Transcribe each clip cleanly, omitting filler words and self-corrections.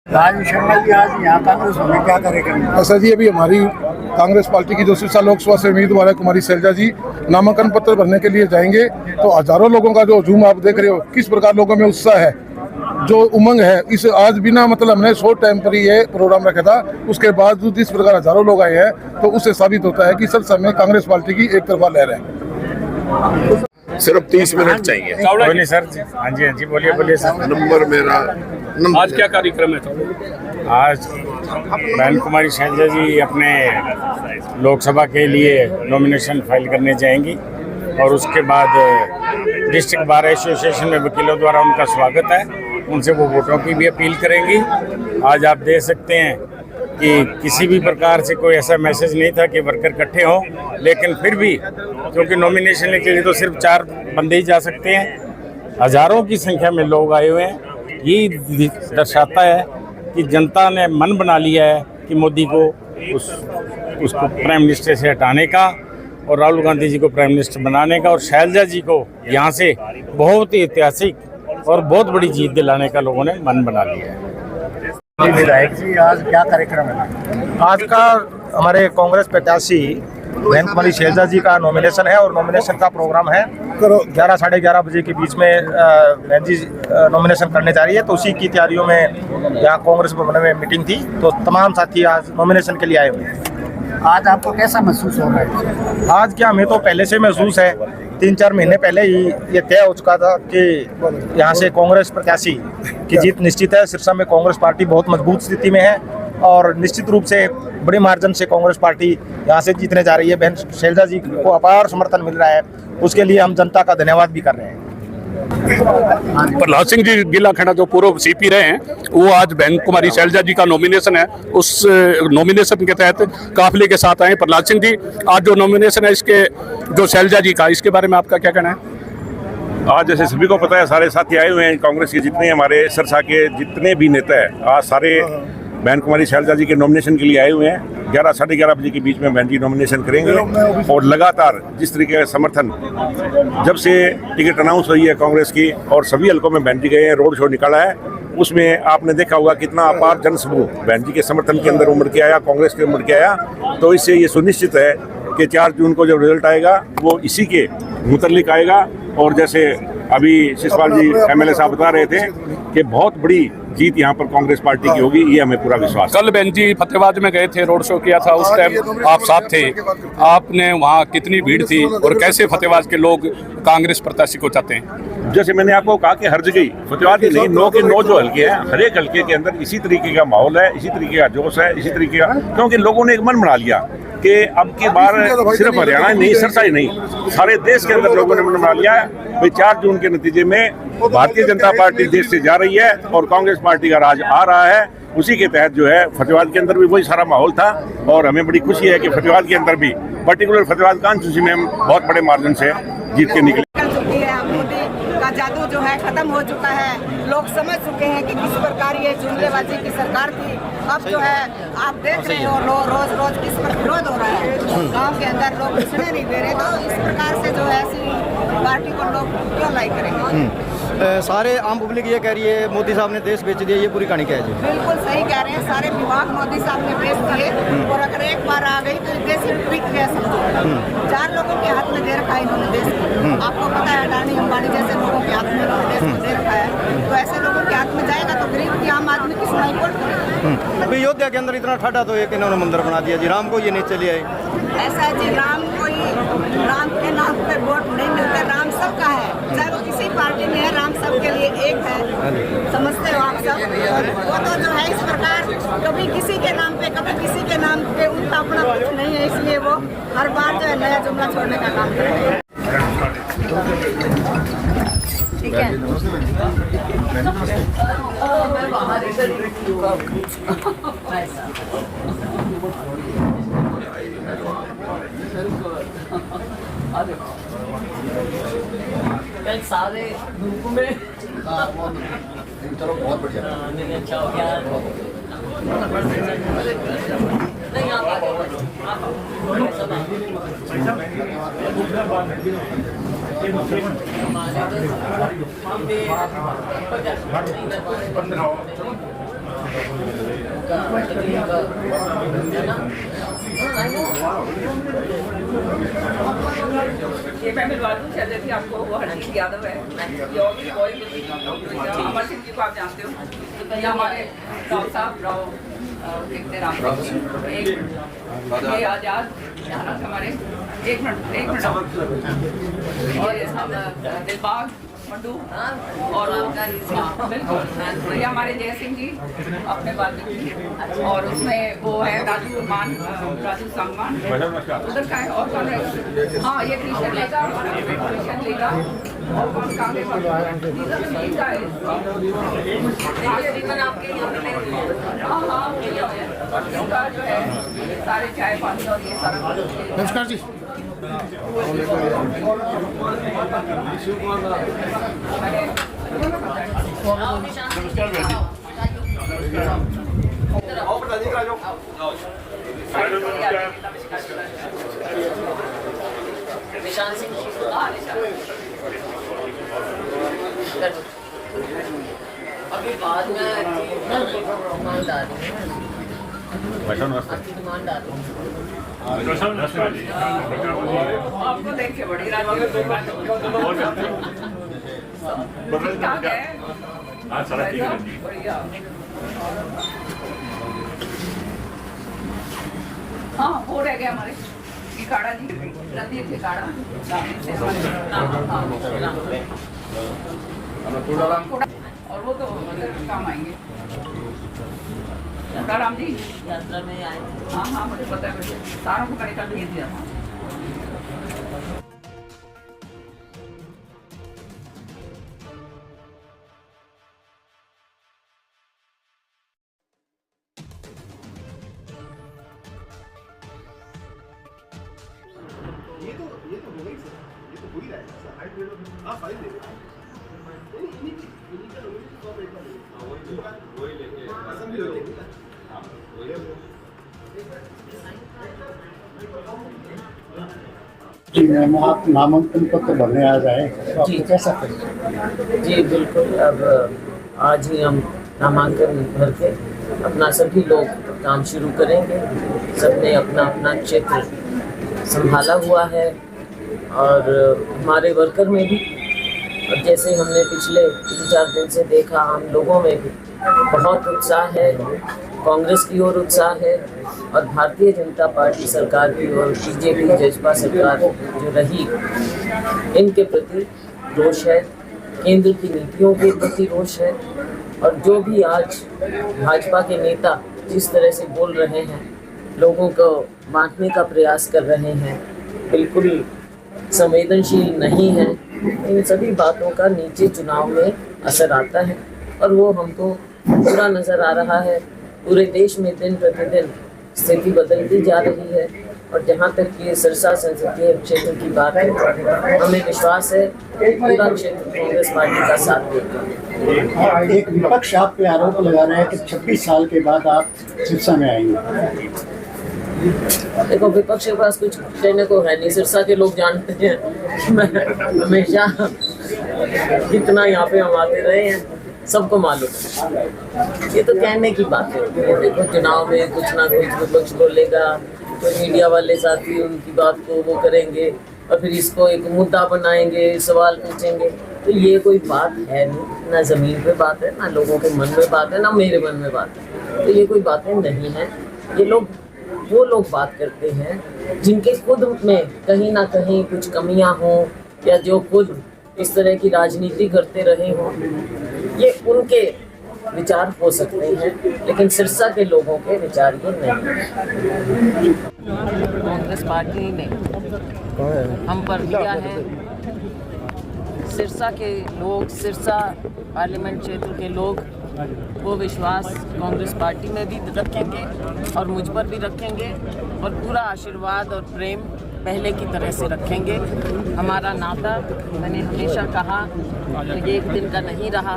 राज शर्मा जी आज यहाँ कांग्रेस में क्या करेगा? ऐसा जी, अभी हमारी कांग्रेस पार्टी की जो सिरसा लोकसभा से उम्मीदवार है कुमारी शैलजा जी नामांकन पत्र भरने के लिए जाएंगे। तो हजारों लोगों का जो हजूम आप देख रहे हो, किस प्रकार लोगों में उत्साह है, जो उमंग है। इस आज बिना मतलब हमने शॉर्ट टाइम पर ही ये प्रोग्राम रखा था, उसके बावजूद इस प्रकार हजारों लोग आए हैं, तो उससे साबित होता है कि सिरसा में कांग्रेस पार्टी की एक तरफा लहर है। सिर्फ 30 मिनट चाहिए। बोलिए सर। हाँ जी बोलिए सर। नंबर मेरा आज क्या कार्यक्रम है? आज बहन कुमारी शैलजा जी अपने लोकसभा के लिए नॉमिनेशन फाइल करने जाएंगी और उसके बाद डिस्ट्रिक्ट बार एसोसिएशन में वकीलों द्वारा उनका स्वागत है, उनसे वो वोटों की भी अपील करेंगी। आज आप देख सकते हैं कि किसी भी प्रकार से कोई ऐसा मैसेज नहीं था कि वर्कर इकट्ठे हों, लेकिन फिर भी क्योंकि नॉमिनेशन के लिए तो सिर्फ 4 बंदे ही जा सकते हैं, हज़ारों की संख्या में लोग आए हुए हैं। ये दर्शाता है कि जनता ने मन बना लिया है कि मोदी को उसको प्राइम मिनिस्टर से हटाने का और राहुल गांधी जी को प्राइम मिनिस्टर बनाने का और शैलजा जी को यहाँ से बहुत ही ऐतिहासिक और बहुत बड़ी जीत दिलाने का लोगों ने मन बना लिया है। विधायक जी आज क्या कार्यक्रम है? आज का हमारे कांग्रेस प्रत्याशी बहन कुमारी शैलजा जी का नॉमिनेशन है और नॉमिनेशन का प्रोग्राम है 11 साढ़े 11 बजे के बीच में बहन जी नॉमिनेशन करने जा रही है। तो उसी की तैयारियों में यहाँ कांग्रेस भवन में मीटिंग थी, तो तमाम साथी आज नॉमिनेशन के लिए आए हुए हैं। आज आपको कैसा महसूस हो रहा है? आज क्या, हमें तो पहले से महसूस है, 3-4 महीने पहले ही ये तय हो चुका था कि यहाँ से कांग्रेस प्रत्याशी की जीत निश्चित है। सिरसा में कांग्रेस पार्टी बहुत मजबूत स्थिति में है और निश्चित रूप से बड़े मार्जिन से कांग्रेस पार्टी यहाँ से जीतने जा रही है। बहन शैलजा जी को अपार समर्थन मिल रहा है, उसके लिए हम जनता का धन्यवाद भी कर रहे हैं। प्रहलाद सिंह जी गिलाखेड़ा जो पूर्व सीपी रहे हैं, वो आज बहन कुमारी शैलजा जी का नॉमिनेशन है, उस नॉमिनेशन के तहत काफिले के साथ आए। प्रहलाद सिंह जी, आज जो नॉमिनेशन है इसके जो शैलजा जी का, इसके बारे में आपका क्या कहना है? आज जैसे सभी को पता है, सारे साथी आए हुए हैं, कांग्रेस के जितने हमारे सिरसा के जितने भी नेता हैं, आज सारे बहन कुमारी शैलजा जी के नॉमिनेशन के लिए आए हुए हैं। 11 साढ़े 11 बजे के बीच में बहन जी नॉमिनेशन करेंगे और लगातार जिस तरीके का समर्थन जब से टिकट अनाउंस हुई है कांग्रेस की और सभी हलकों में बहन जी गए हैं, रोड शो निकाला है, उसमें आपने देखा होगा कितना अपार जनसमूह बहन जी के समर्थन के अंदर उमड़ के आया, कांग्रेस के उमड़ के आया। तो इससे ये सुनिश्चित है कि 4 जून को जब रिजल्ट आएगा वो इसी के मुतल्लिक आएगा। और जैसे अभी शिषपाल जी MLA साहब बता रहे थे कि बहुत बड़ी जीत यहाँ पर कांग्रेस पार्टी की होगी, ये हमें पूरा विश्वास है। कल बहन जी फतेहाबाद में गए थे, रोड शो किया था, उस टाइम आप साथ थे, आपने वहाँ कितनी भीड़ थी और कैसे फतेहाबाद के लोग कांग्रेस प्रत्याशी को चाहते हैं? जैसे मैंने आपको कहा कि हर जगह फतेहाबाद ही नहीं, 9 के 9 जो हल्के हैं, हर एक हल्के के अंदर इसी तरीके का माहौल है, इसी तरीके का जोश है, इसी तरीके का, क्योंकि लोगों ने एक मन बना लिया कि अब की बार सिर्फ हरियाणा नहीं, सिरसा ही नहीं, सारे देश के अंदर लोगों ने मन बना लिया है भाई 4 जून के नतीजे में भारतीय जनता पार्टी देश से जा रही है और कांग्रेस पार्टी का राज आ रहा है। उसी के तहत जो है फतेहाबाद के अंदर भी वही सारा माहौल था और हमें बड़ी खुशी है कि फतेहाबाद के अंदर भी पर्टिकुलर फतेहाबाद कांस्टिट्यूंसी में हम बहुत बड़े मार्जिन से जीत के निकले। का जादू जो है खत्म हो चुका है, लोग समझ चुके हैं कि किस प्रकार ये जुमलेबाजी की सरकार थी। अब जो है आप देख रहे हो रोज किस पर विरोध हो रहा है, गांव के अंदर लोग घुसने नहीं दे रहे। तो इस प्रकार से जो है ऐसी पार्टी को लोग क्यों लाइक करेंगे? सारे आम पब्लिक ये कह रही है मोदी साहब ने देश बेच दिया, ये पूरी कहानी क्या है जी? बिल्कुल सही कह रहे हैं, सारे विभाग मोदी साहब ने बेच दिए और अगर एक बार आ गई तो देश बिक गया समझो। 4 लोगों के हाथ में दे रखा है इन्होंने देश को। आपको पता है अडानी अंबानी जैसे लोगों के हाथ में इन्होंने देश को दे रखा है, तो ऐसे लोगों के हाथ में जाएगा तो गरीब की आम आदमी की सुनाई कौन करेगा? अभी अयोध्या के अंदर इतना ठाठा तो एक इन्होंने मंदिर बना दिया जी, राम को ये नहीं चली आई। ऐसा है जी, राम के नाम पे वोट नहीं मिलता, राम सबका है, चाहे वो किसी पार्टी में है, राम सबके लिए एक है, समझते हो आप सब? वो तो जो है इस प्रकार कभी किसी के नाम पे कभी किसी के नाम पे, उनका अपना कुछ नहीं है, इसलिए वो हर बार जो है नया जुमला छोड़ने का काम करते हैं। ठीक है। सारे ग्रुप में चलो बहुत बढ़िया, अच्छा हो गया। नहीं आप उनका तकलीफ का है ना। ये मैं मिलवा दूँ शैलजा जी आपको, वो हरजीत यादव है, ये और भी कोई अमर सिंह जी को आप जानते हो, ये हमारे राव साहब राव देखते राम राव जी, ये आजाद यहाँ हमारे एक मिनट और ये सब दिलबाग मंडू और बिल्कुल ये हमारे जय सिंह जी अपने बात में, और उसमें वो है राजू सांगवान उधर का है, और कौन है, हाँ ये कृष्ण लेगा, कृष्ण लेगा, और कौन कांग्रेस का है, हाँ हाँ उनका जो है सारे चाय पानी और ये सारा। नमस्कार जी। निशान सिंह अभी बाद में डिमांड आ रही है, डिमांड आ रही आपको देख के बड़ी हाँ वो रह गया हमारे काड़ा जी, रणदीप के काड़ा और वो तो काम आएंगे। राम जी यात्रा में आए, हाँ हाँ मुझे पता है, मुझे सारों को मैंने कल भेज दिया था। ये तो होगा ही सर, ये तो हो ही रहा है सर। हाइट दे दो, आप फाइल दे दो। जी मैम, आप नामांकन पत्र भरने आ जाए तो आपको कैसा करें? जी बिल्कुल, अब आज ही हम नामांकन भर के अपना सभी लोग काम शुरू करेंगे। सबने अपना अपना क्षेत्र संभाला हुआ है और हमारे वर्कर में भी, और जैसे हमने पिछले 3-4 दिन से देखा, हम लोगों में भी बहुत उत्साह है, कांग्रेस की ओर उत्साह है और भारतीय जनता पार्टी सरकार की ओर, बीजेपी जजपा सरकार जो रही, इनके प्रति रोष है, केंद्र की नीतियों के प्रति रोष है। और जो भी आज भाजपा के नेता जिस तरह से बोल रहे हैं, लोगों को बांटने का प्रयास कर रहे हैं, बिल्कुल संवेदनशील नहीं है, इन सभी बातों का नीचे चुनाव में असर आता है और वो हमको पूरा नज़र आ रहा है। पूरे देश में दिन प्रतिदिन स्थिति बदलती जा रही है और जहाँ तक ये सिरसा संसदीय क्षेत्र की बात है, हमें विश्वास है पूरा क्षेत्र कांग्रेस पार्टी का साथ देगा। एक विपक्ष आप पे आरोप लगा रहा है कि 26 साल के बाद आप सिरसा में आएंगे। देखो, विपक्ष के पास कुछ कहने को है नहीं। सिरसा के लोग जानते हैं कि मैं हमेशा कितना यहाँ पे हम आते रहे हैं, सबको मालूम है। ये तो कहने की बात है। देखो, चुनाव में कुछ ना कुछ विपक्ष बोलेगा, तो मीडिया वाले साथी उनकी बात को वो करेंगे और फिर इसको एक मुद्दा बनाएंगे, सवाल पूछेंगे। तो ये कोई बात है नहीं, ना ज़मीन पे बात है, ना लोगों के मन में बात है, ना मेरे मन में बात है। तो ये कोई बातें नहीं हैं। ये लोग, वो लोग बात करते हैं जिनके खुद में कहीं ना कहीं कुछ कमियां हों या जो खुद इस तरह की राजनीति करते रहे हों। ये उनके विचार हो सकते हैं, लेकिन सिरसा के लोगों के विचार ये नहीं। कांग्रेस पार्टी ने हम पर दिया है, सिरसा के लोग, सिरसा पार्लियामेंट क्षेत्र के लोग वो विश्वास कांग्रेस पार्टी में भी रखेंगे और मुझ पर भी रखेंगे और पूरा आशीर्वाद और प्रेम पहले की तरह से रखेंगे। हमारा नाता, मैंने हमेशा कहा, ये एक दिन का नहीं रहा।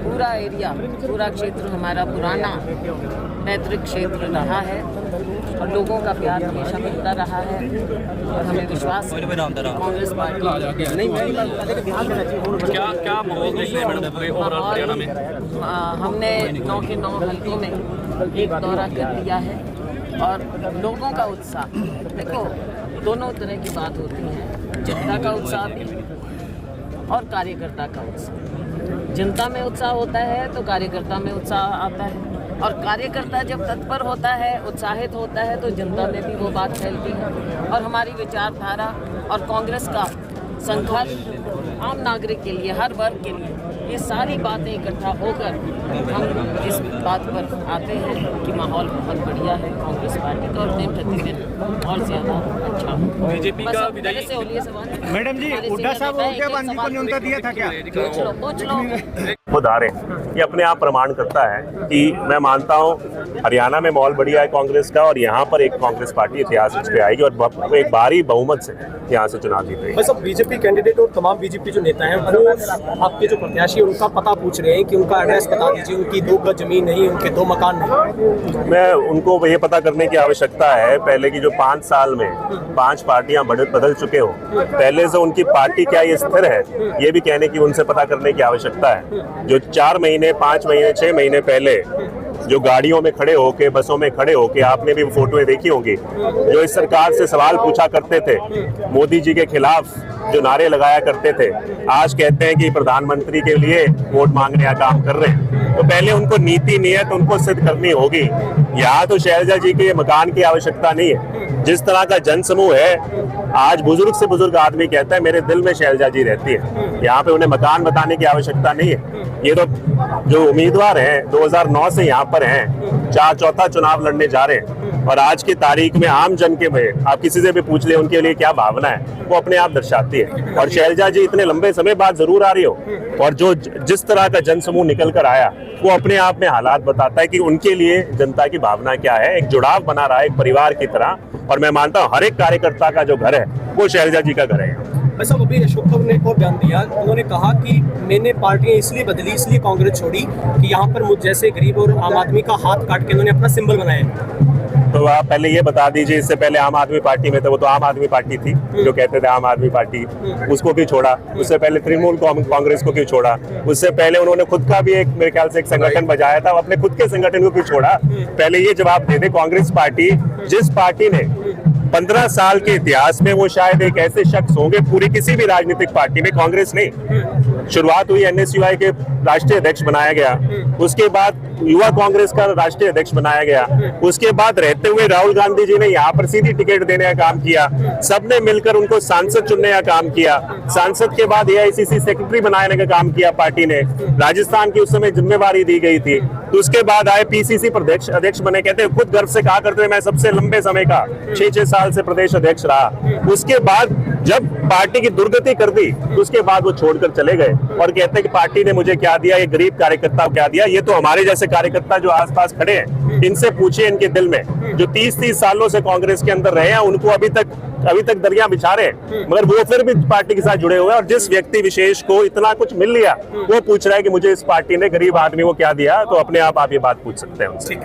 पूरा एरिया, पूरा क्षेत्र हमारा पुराना पैतृक क्षेत्र रहा है और लोगों का प्यार हमेशा मिलता रहा है और हमें विश्वास है कांग्रेस पार्टी क्या माहौल देख रहे हैं मैडम पूरे ओवरऑल हरियाणा में? हमने 9 के 9 हलकों में एक दौरा कर लिया है और लोगों का उत्साह, देखो दोनों तरह की बात होती है, जनता का उत्साह भी और कार्यकर्ता का उत्साह। जनता में उत्साह होता है तो कार्यकर्ता में उत्साह आता है और कार्यकर्ता जब तत्पर होता है, उत्साहित होता है तो जनता में भी वो बात फैलती है और हमारी विचारधारा और कांग्रेस का संकल्प आम नागरिक के लिए, हर वर्ग के लिए, ये सारी बातें इकट्ठा होकर हम इस बात पर आते हैं कि माहौल बहुत बढ़िया है कांग्रेस पार्टी का और दिन प्रतिदिन और ज़्यादा अच्छा हो। बीजेपी का विधायक से बोलिए सवाल। मैडम जी, हुड्डा साहब उनके बांधी को न्योता दिया था क्या? पूछ लो। खुद आ रहे हैं, ये अपने आप प्रमाण करता है कि मैं मानता हूँ हरियाणा में माहौल बढ़िया है कांग्रेस का और यहाँ पर एक कांग्रेस पार्टी इतिहास पे आएगी और एक भारी बहुमत से यहाँ से चुनाव जीतेगी। बस अब बीजेपी कैंडिडेट और तमाम बीजेपी जो नेता हैं वो आपके जो प्रत्याशी है उनका पता पूछ रहे हैं कि उनका एड्रेस बता दीजिए, उनकी 2 गज जमीन नहीं, उनके 2 मकान नहीं। मैं उनको ये पता करने की आवश्यकता है पहले की जो 5 साल में 5 पार्टियां बदल चुके हो, पहले से उनकी पार्टी क्या ये स्थिर है, ये भी कहने की उनसे पता करने की आवश्यकता है। जो 4 महीने 5 महीने 6 महीने पहले जो गाड़ियों में खड़े होके, बसों में खड़े होके, आपने भी फोटोएं देखी होंगी, जो इस सरकार से सवाल पूछा करते थे, मोदी जी के खिलाफ जो नारे लगाया करते थे, आज कहते हैं कि प्रधानमंत्री के लिए वोट मांगने का काम कर रहे हैं। तो पहले उनको नीति नियत उनको सिद्ध करनी होगी। यहाँ तो शैलजा जी के मकान की आवश्यकता नहीं है। जिस तरह का जनसमूह है, आज बुजुर्ग से बुजुर्ग आदमी कहता है मेरे दिल में शैलजा जी रहती है, यहाँ पे उन्हें मकान बताने की आवश्यकता नहीं है। ये तो जो उम्मीदवार हैं 2009 से यहाँ पर हैं, 4 चुनाव लड़ने जा रहे हैं और आज की तारीख में आम जन के में आप किसी से भी पूछ ले उनके लिए क्या भावना है, वो अपने आप दर्शाती है। और शैलजा जी इतने लंबे समय बाद जरूर आ रही हो और जो जिस तरह का जनसमूह निकल कर आया वो अपने आप में हालात बताता है कि उनके लिए जनता की भावना क्या है। एक जुड़ाव बना रहा है एक परिवार की तरह और मैं मानता हूँ हर एक कार्यकर्ता का जो घर है वो शैलजा जी का घर है। वैसे अभी अशोक तंवर ने एक और बयान दिया, उन्होंने कहा कि मैंने पार्टियां इसलिए बदली, इसलिए कांग्रेस छोड़ी कि यहाँ पर मुझ जैसे गरीब और आम आदमी का हाथ काट के उन्होंने अपना सिंबल बनाया। तो आप पहले ये बता दीजिए, इससे पहले आम आदमी पार्टी में थे, वो तो आम आदमी पार्टी थी जो कहते थे आम आदमी पार्टी, उसको क्यों छोड़ा? उससे पहले तृणमूल कांग्रेस को क्यों छोड़ा? उससे पहले उन्होंने खुद का भी एक मेरे ख्याल से एक संगठन बजाया था, अपने खुद के संगठन को क्यों छोड़ा? पहले ये जवाब दे दे। कांग्रेस पार्टी, जिस पार्टी ने 15 साल के इतिहास में, वो शायद एक ऐसे शख्स होंगे पूरी किसी भी राजनीतिक पार्टी में, कांग्रेस नहीं, शुरुआत हुई NSUI के राष्ट्रीय अध्यक्ष बनाया गया, उसके बाद युवा कांग्रेस का राष्ट्रीय अध्यक्ष बनाया गया, उसके बाद रहते हुए राहुल गांधी जी ने यहाँ पर सीधी टिकट देने का काम किया, सबने मिलकर उनको सांसद चुनने का काम किया, सांसद के बाद AICC सेक्रेटरी बनाने का काम किया पार्टी ने, राजस्थान की उस समय जिम्मेवारी दी गई थी, तो उसके बाद आए PCC प्रदेश अध्यक्ष बने। कहते हैं खुद गर्व से कहा करते हैं मैं सबसे लंबे समय का 6 साल से प्रदेश अध्यक्ष रहा। उसके बाद जब पार्टी की दुर्गति कर दी उसके बाद वो छोड़कर चले गए और कहते हैं कि पार्टी ने मुझे क्या दिया, ये गरीब कार्यकर्ता को क्या दिया। ये तो हमारे जैसे कार्यकर्ता जो आसपास खड़े हैं इनसे पूछिए, इनके दिल में जो 30 सालों से कांग्रेस के अंदर रहे हैं, उनको अभी तक दरिया बिछा रहे हैं, मगर वो फिर भी पार्टी के साथ जुड़े हुए हैं। और जिस व्यक्ति विशेष को इतना कुछ मिल लिया वो पूछ रहा है कि मुझे इस पार्टी ने, गरीब आदमी को क्या दिया, तो अपने आप ये बात पूछ सकते हैं उनसे।